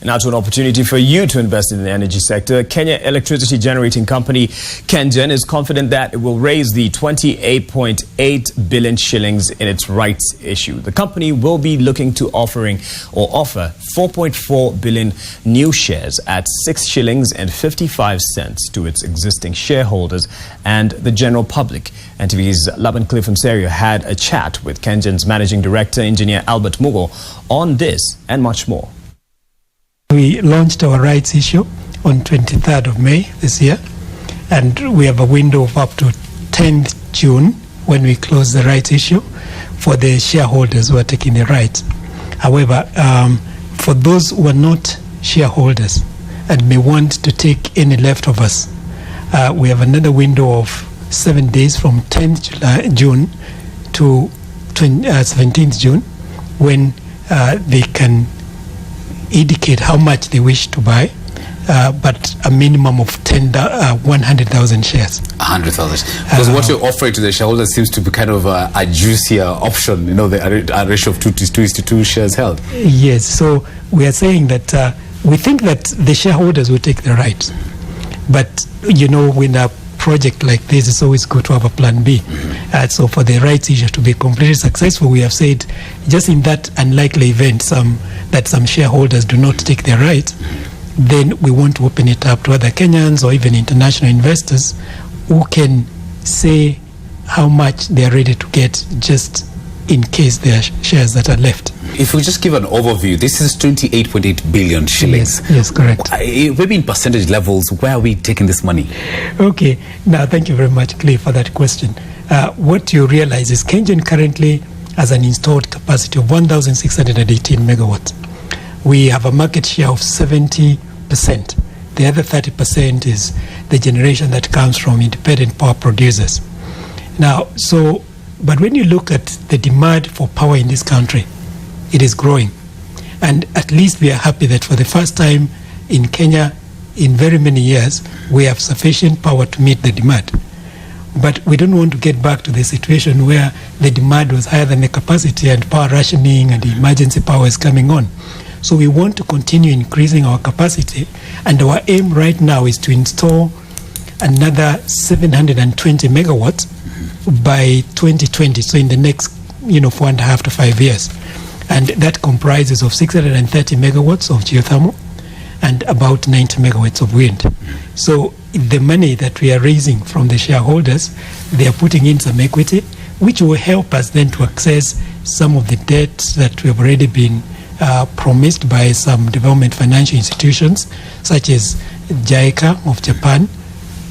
Now to an opportunity for you to invest in the energy sector. Kenya electricity generating company KenGen is confident that it will raise the 28.8 billion shillings in its rights issue. The company will be looking to offer 4.4 billion new shares at 6 shillings and 55 cents to its existing shareholders and the general public. NTV's Laban Cliff Mserio had a chat with KenGen's managing director, engineer Albert Mugo, on this and much more. We launched our rights issue on 23rd of May this year, and we have a window of up to 10th June when we close the rights issue for the shareholders who are taking the rights. However, for those who are not shareholders and may want to take any leftovers, we have another window of 7 days from 10th June to 17th June when they can indicate how much they wish to buy, but a minimum of 100,000 shares. 100,000. Because what you're offering to the shareholders seems to be kind of a juicier option, you know, the ratio of 2:2 shares held. Yes, so we are saying that we think that the shareholders will take the rights. But, you know, when a project like this, it's always good to have a plan B. So for the rights issue to be completely successful, we have said, just in that unlikely event that some shareholders do not take their rights, then we want to open it up to other Kenyans or even international investors who can say how much they are ready to get just in case there are shares that are left. If we just give an overview, this is 28.8 billion shillings. Yes, correct. Maybe in percentage levels, where are we taking this money? Okay, now thank you very much, Clay, for that question. What you realize is KenGen currently has an installed capacity of 1,618 megawatts. We have a market share of 70%. The other 30% is the generation that comes from independent power producers. Now, but when you look at the demand for power in this country, it is growing. And at least we are happy that for the first time in Kenya in very many years, we have sufficient power to meet the demand. But we don't want to get back to the situation where the demand was higher than the capacity and power rationing and the emergency power is coming on. So we want to continue increasing our capacity, and our aim right now is to install another 720 megawatts by 2020, so in the next 4.5 to 5 years. And that comprises of 630 megawatts of geothermal and about 90 megawatts of wind. So the money that we are raising from the shareholders, they are putting in some equity, which will help us then to access some of the debt that we have already been promised by some development financial institutions, such as JICA of Japan,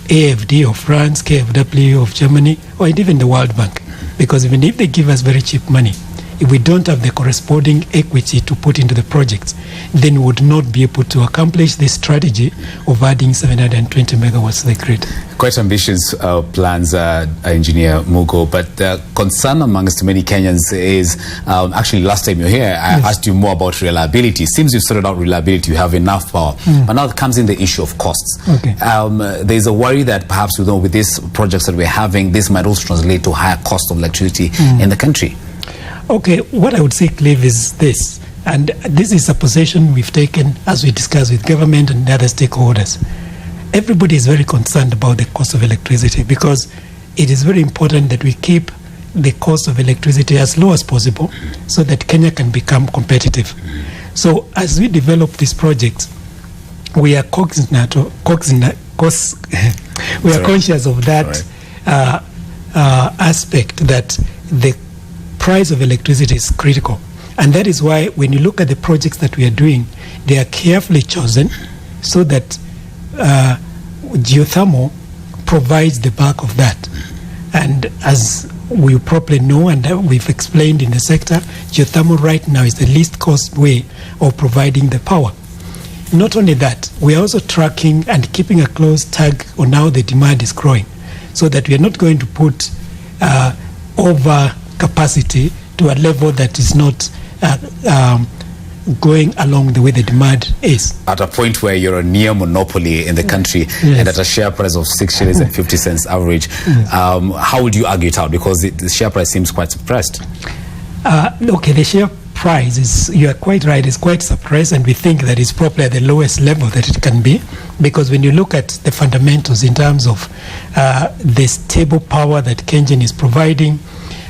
AFD of France, KfW of Germany, or even the World Bank. Because even if they give us very cheap money, if we don't have the corresponding equity to put into the projects, then we would not be able to accomplish this strategy of adding 720 megawatts to the grid. Quite ambitious plans, Engineer Mugo, but the concern amongst many Kenyans is, actually last time you were here, I asked you more about reliability. Seems you've sorted out reliability, you have enough power, but now it comes in the issue of costs. Okay. There's a worry that perhaps with these projects that we're having, this might also translate to higher cost of electricity in the country. Okay, what I would say, Clive, is this, and this is a position we've taken as we discuss with government and other stakeholders. Everybody is very concerned about the cost of electricity because it is very important that we keep the cost of electricity as low as possible so that Kenya can become competitive. So as we develop these projects, we are conscious of that aspect, that the price of electricity is critical. And that is why when you look at the projects that we are doing, they are carefully chosen so that geothermal provides the bulk of that. And as we probably know and we've explained in the sector, geothermal right now is the least cost way of providing the power. Not only that, we are also tracking and keeping a close tag on how the demand is growing so that we are not going to put over capacity to a level that is not going along the way the demand is. At a point where you're a near monopoly in the country, and at a share price of 6 shillings and 50 cents average, how would you argue it out? Because the share price seems quite suppressed. Okay, the share price is, you are quite right, is quite suppressed, and we think that it's probably at the lowest level that it can be, because when you look at the fundamentals in terms of the stable power that KenGen is providing,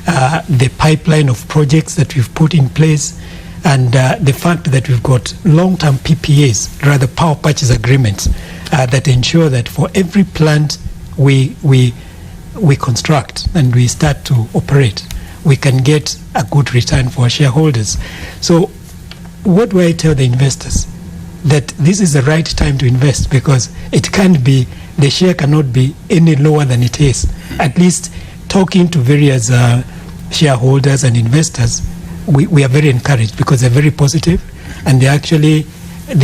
the pipeline of projects that we've put in place, and the fact that we've got long-term PPAs, rather power purchase agreements, that ensure that for every plant we construct and we start to operate, we can get a good return for our shareholders. So what do I tell the investors? That this is the right time to invest, because it can't be, the share cannot be any lower than it is. At least talking to various shareholders and investors, we are very encouraged, because they're very positive, and they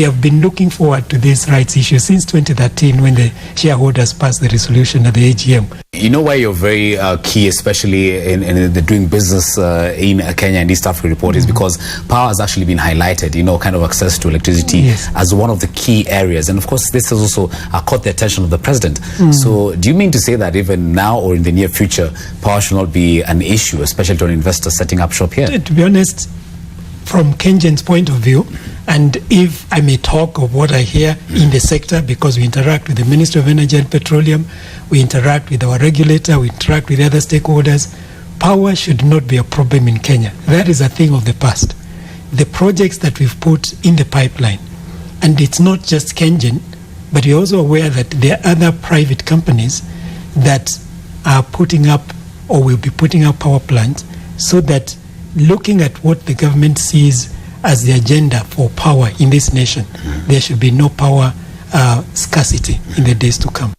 have been looking forward to this rights issue since 2013, when the shareholders passed the resolution at the AGM. You know why you're very key, especially in the doing business in Kenya and East Africa report, is because power has actually been highlighted, kind of access to electricity as one of the key areas. And of course, this has also caught the attention of the president. So do you mean to say that even now or in the near future, power should not be an issue, especially to an investor setting up shop here? To be honest, from KenGen's point of view, and if I may talk of what I hear in the sector, because we interact with the Ministry of Energy and Petroleum, we interact with our regulator, we interact with other stakeholders, power should not be a problem in Kenya. That is a thing of the past. The projects that we've put in the pipeline, and it's not just KenGen, but you're also aware that there are other private companies that are putting up or will be putting up power plants, so that looking at what the government sees as the agenda for power in this nation, there should be no power scarcity in the days to come.